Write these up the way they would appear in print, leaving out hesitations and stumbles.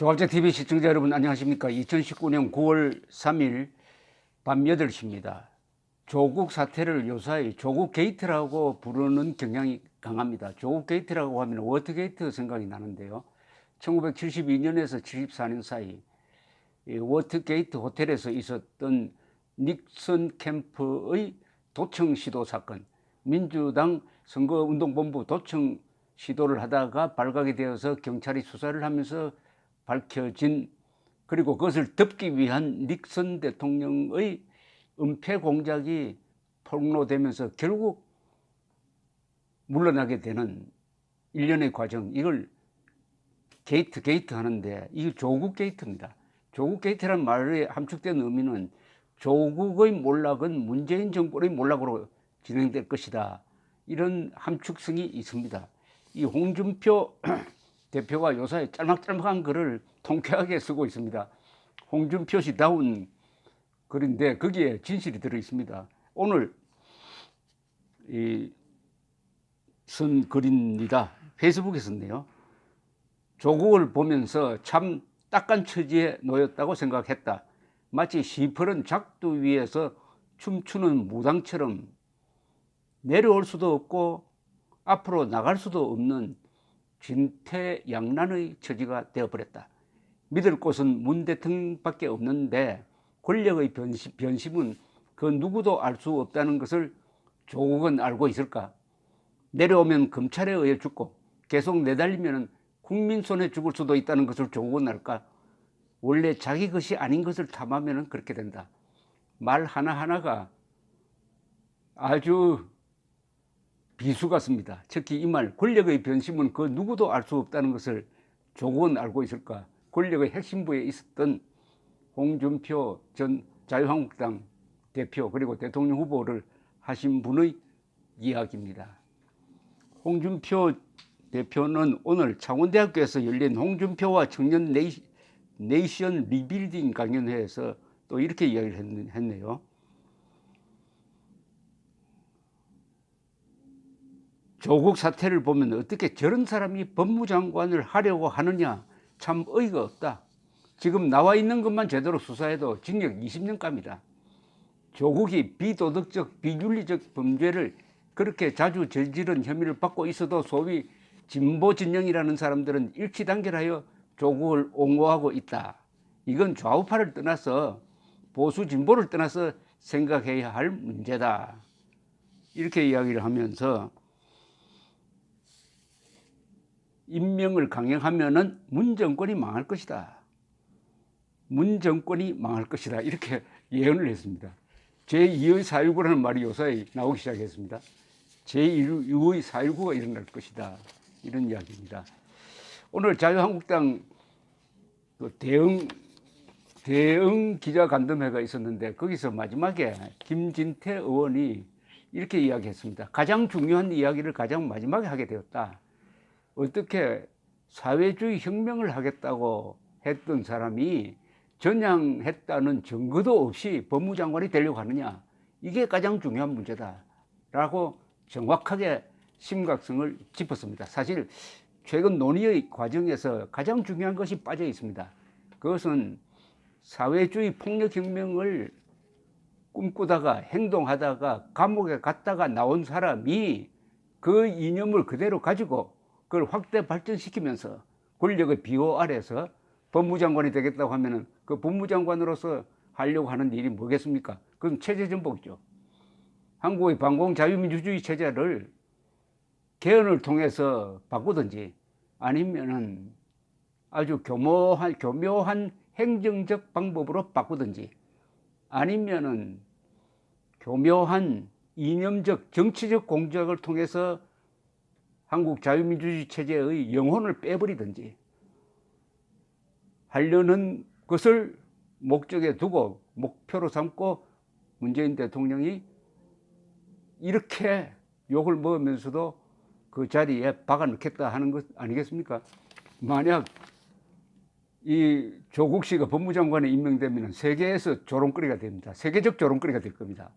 조갑제TV 시청자 여러분 안녕하십니까. 2019년 9월 3일 밤 8시입니다. 조국 사태를 요사이 조국 게이트라고 부르는 경향이 강합니다. 조국 게이트라고 하면 워터게이트 생각이 나는데요. 1972년에서 74년 사이 워터게이트 호텔에서 있었던 닉슨 캠프의 도청 시도 사건, 민주당 선거운동본부 도청 시도를 하다가 발각이 되어서 경찰이 수사를 하면서 밝혀진, 그리고 그것을 덮기 위한 닉슨 대통령의 은폐 공작이 폭로되면서 결국 물러나게 되는 일련의 과정, 이걸 게이트 하는데 이게 조국 게이트입니다. 조국 게이트란 말의 함축된 의미는 조국의 몰락은 문재인 정부의 몰락으로 진행될 것이다, 이런 함축성이 있습니다. 이 홍준표 대표가 요사이 짤막짤막한 글을 통쾌하게 쓰고 있습니다. 홍준표시다운 글인데 거기에 진실이 들어 있습니다. 오늘 쓴 글입니다. 페이스북에 썼네요. 조국을 보면서 참 딱한 처지에 놓였다고 생각했다. 마치 시퍼런 작두 위에서 춤추는 무당처럼 내려올 수도 없고 앞으로 나갈 수도 없는 진퇴양난의 처지가 되어버렸다. 믿을 곳은 문 대통령밖에 없는데 권력의 변심은 그 누구도 알 수 없다는 것을 조국은 알고 있을까? 내려오면 검찰에 의해 죽고 계속 내달리면 국민 손에 죽을 수도 있다는 것을 조국은 알까? 원래 자기 것이 아닌 것을 탐하면 그렇게 된다. 말 하나하나가 아주 비수 같습니다. 특히 이 말, 권력의 변심은 그 누구도 알 수 없다는 것을 조국은 알고 있을까? 권력의 핵심부에 있었던 홍준표 전 자유한국당 대표 그리고 대통령 후보를 하신 분의 이야기입니다. 홍준표 대표는 오늘 창원대학교에서 열린 홍준표와 청년 네이션 리빌딩 강연회에서 또 이렇게 이야기를 했네요. 조국 사태를 보면 어떻게 저런 사람이 법무장관을 하려고 하느냐, 참 어이가 없다. 지금 나와 있는 것만 제대로 수사해도 징역 20년감이다. 조국이 비도덕적 비윤리적 범죄를 그렇게 자주 저지른 혐의를 받고 있어도 소위 진보 진영이라는 사람들은 일치단결하여 조국을 옹호하고 있다. 이건 좌우파를 떠나서 보수 진보를 떠나서 생각해야 할 문제다. 이렇게 이야기를 하면서 임명을 강행하면은 문 정권이 망할 것이다. 문 정권이 망할 것이다. 이렇게 예언을 했습니다. 제2의 4.19라는 말이 요사이 나오기 시작했습니다. 제2의 4.19가 일어날 것이다. 이런 이야기입니다. 오늘 자유한국당 대응 기자간담회가 있었는데 거기서 마지막에 김진태 의원이 이렇게 이야기했습니다. 가장 중요한 이야기를 가장 마지막에 하게 되었다. 어떻게 사회주의 혁명을 하겠다고 했던 사람이 전향했다는 증거도 없이 법무장관이 되려고 하느냐, 이게 가장 중요한 문제다 라고 정확하게 심각성을 짚었습니다. 사실 최근 논의의 과정에서 가장 중요한 것이 빠져 있습니다. 그것은 사회주의 폭력혁명을 꿈꾸다가 행동하다가 감옥에 갔다가 나온 사람이 그 이념을 그대로 가지고 그걸 확대 발전시키면서 권력의 비호 아래서 법무장관이 되겠다고 하면은 그 법무장관으로서 하려고 하는 일이 뭐겠습니까? 그건 체제 전복이죠. 한국의 반공 자유민주주의 체제를 개헌을 통해서 바꾸든지 아니면은 아주 교묘한 행정적 방법으로 바꾸든지 아니면은 교묘한 이념적 정치적 공작을 통해서 한국 자유민주주의 체제의 영혼을 빼버리든지 하려는 것을 목적에 두고 목표로 삼고 문재인 대통령이 이렇게 욕을 먹으면서도 그 자리에 박아넣겠다 하는 것 아니겠습니까? 만약 이 조국 씨가 법무장관에 임명되면 세계에서 조롱거리가 됩니다. 세계적 조롱거리가 될 겁니다.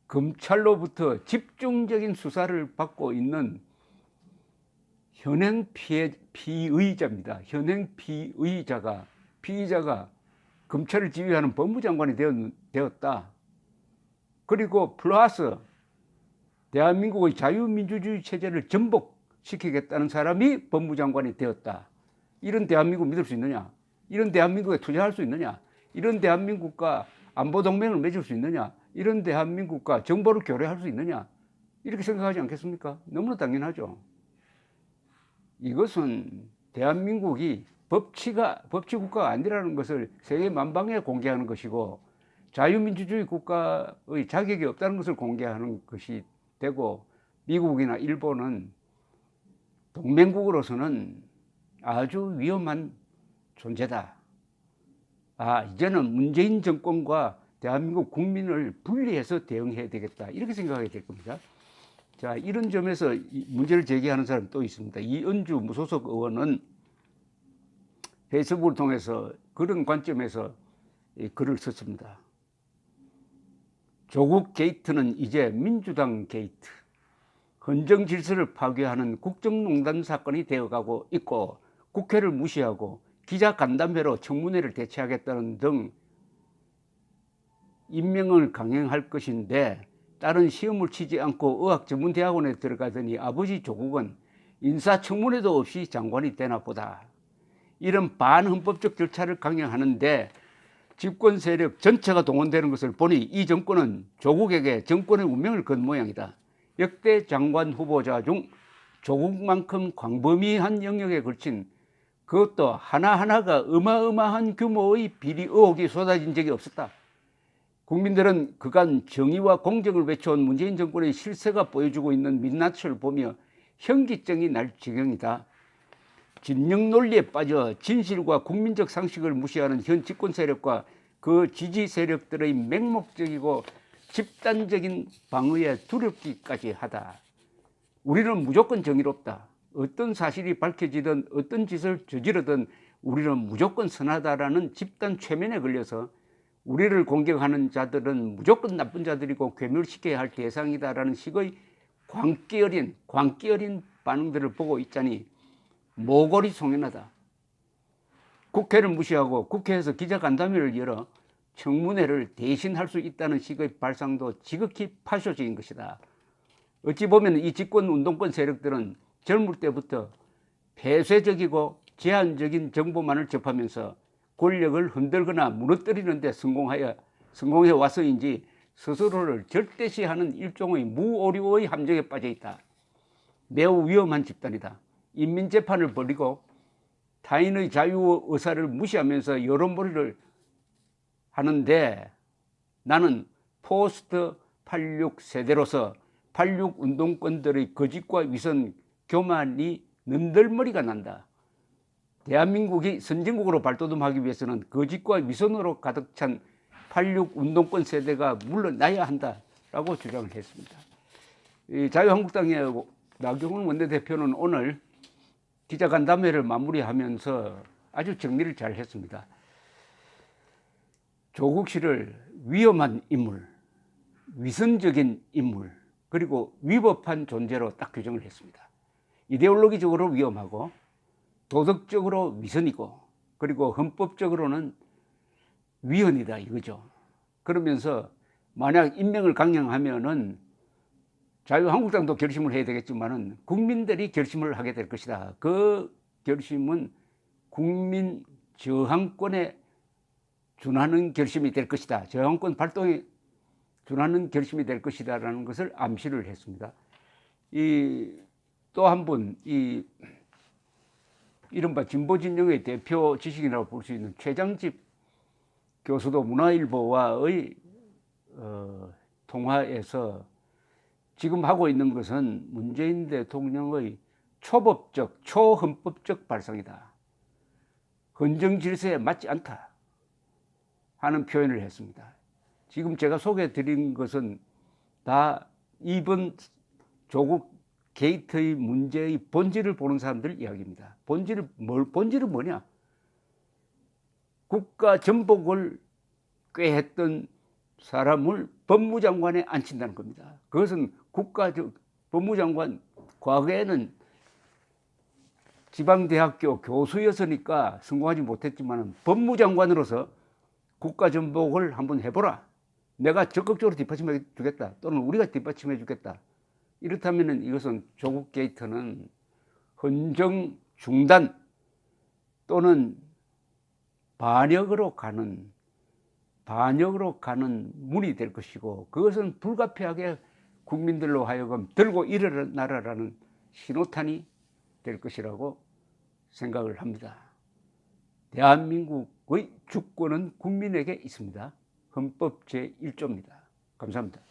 검찰로부터 집중적인 수사를 받고 있는 현행 피의자입니다. 현행 피의자가 검찰을 지휘하는 법무장관이 되었다. 그리고 플러스 대한민국의 자유민주주의 체제를 전복시키겠다는 사람이 법무장관이 되었다. 이런 대한민국 믿을 수 있느냐? 이런 대한민국에 투자할 수 있느냐? 이런 대한민국과 안보동맹을 맺을 수 있느냐? 이런 대한민국과 정보를 교류할 수 있느냐? 이렇게 생각하지 않겠습니까? 너무나 당연하죠. 이것은 대한민국이 법치국가가 아니라는 것을 세계 만방에 공개하는 것이고 자유민주주의 국가의 자격이 없다는 것을 공개하는 것이 되고 미국이나 일본은 동맹국으로서는 아주 위험한 존재다. 이제는 문재인 정권과 대한민국 국민을 분리해서 대응해야 되겠다. 이렇게 생각하게 될 겁니다. 자, 이런 점에서 문제를 제기하는 사람이 또 있습니다. 이은주 무소속 의원은 페이스북을 통해서 그런 관점에서 글을 썼습니다. 조국 게이트는 이제 민주당 게이트, 헌정 질서를 파괴하는 국정농단 사건이 되어가고 있고 국회를 무시하고 기자 간담회로 청문회를 대체하겠다는 등 임명을 강행할 것인데 딸은 시험을 치지 않고 의학전문대학원에 들어가더니 아버지 조국은 인사청문회도 없이 장관이 되나 보다. 이런 반헌법적 절차를 강행하는데 집권 세력 전체가 동원되는 것을 보니 이 정권은 조국에게 정권의 운명을 건 모양이다. 역대 장관 후보자 중 조국만큼 광범위한 영역에 걸친 그것도 하나하나가 어마어마한 규모의 비리 의혹이 쏟아진 적이 없었다. 국민들은 그간 정의와 공정을 외쳐온 문재인 정권의 실세가 보여주고 있는 민낯을 보며 현기증이 날 지경이다. 진영 논리에 빠져 진실과 국민적 상식을 무시하는 현 집권 세력과 그 지지 세력들의 맹목적이고 집단적인 방어에 두렵기까지 하다. 우리는 무조건 정의롭다. 어떤 사실이 밝혀지든 어떤 짓을 저지르든 우리는 무조건 선하다라는 집단 최면에 걸려서 우리를 공격하는 자들은 무조건 나쁜 자들이고 괴멸시켜야 할 대상이다라는 식의 광기 어린 반응들을 보고 있자니 모골이 송연하다. 국회를 무시하고 국회에서 기자간담회를 열어 청문회를 대신할 수 있다는 식의 발상도 지극히 파쇼적인 것이다. 어찌 보면 이 집권 운동권 세력들은 젊을 때부터 폐쇄적이고 제한적인 정보만을 접하면서 권력을 흔들거나 무너뜨리는 데 성공해 와서인지 스스로를 절대시하는 일종의 무오류의 함정에 빠져 있다. 매우 위험한 집단이다. 인민재판을 벌이고 타인의 자유의사를 무시하면서 여론몰이를 하는데 나는 포스트 86 세대로서 86 운동권들의 거짓과 위선 교만이 는들머리가 난다. 대한민국이 선진국으로 발돋움하기 위해서는 거짓과 위선으로 가득 찬 86 운동권 세대가 물러나야 한다라고 주장을 했습니다. 이 자유한국당의 나경원 원내대표는 오늘 기자간담회를 마무리하면서 아주 정리를 잘 했습니다. 조국 씨를 위험한 인물, 위선적인 인물, 그리고 위법한 존재로 딱 규정을 했습니다. 이데올로기적으로 위험하고 도덕적으로 위선이고 그리고 헌법적으로는 위헌이다 이거죠. 그러면서 만약 임명을 강행하면은 자유한국당도 결심을 해야 되겠지만은 국민들이 결심을 하게 될 것이다. 그 결심은 국민 저항권에 준하는 결심이 될 것이다. 저항권 발동에 준하는 결심이 될 것이다라는 것을 암시를 했습니다. 또 한 분 이른바 진보 진영의 대표 지식이라고 볼 수 있는 최장집 교수도 문화일보와의 통화에서 지금 하고 있는 것은 문재인 대통령의 초법적, 초헌법적 발상이다. 헌정 질서에 맞지 않다 하는 표현을 했습니다. 지금 제가 소개해 드린 것은 다 이번 조국 게이트의 문제의 본질을 보는 사람들 이야기입니다. 본질은 뭐냐? 국가 전복을 꾀했던 사람을 법무장관에 앉힌다는 겁니다. 그것은 법무장관, 과거에는 지방대학교 교수였으니까 성공하지 못했지만 법무장관으로서 국가전복을 한번 해보라. 내가 적극적으로 뒷받침해 주겠다. 또는 우리가 뒷받침해 주겠다. 이렇다면 이것은 조국 게이트는 헌정 중단 또는 반역으로 가는 문이 될 것이고, 그것은 불가피하게 국민들로 하여금 들고 일어나라라는 신호탄이 될 것이라고 생각을 합니다. 대한민국의 주권은 국민에게 있습니다. 헌법 제1조입니다. 감사합니다.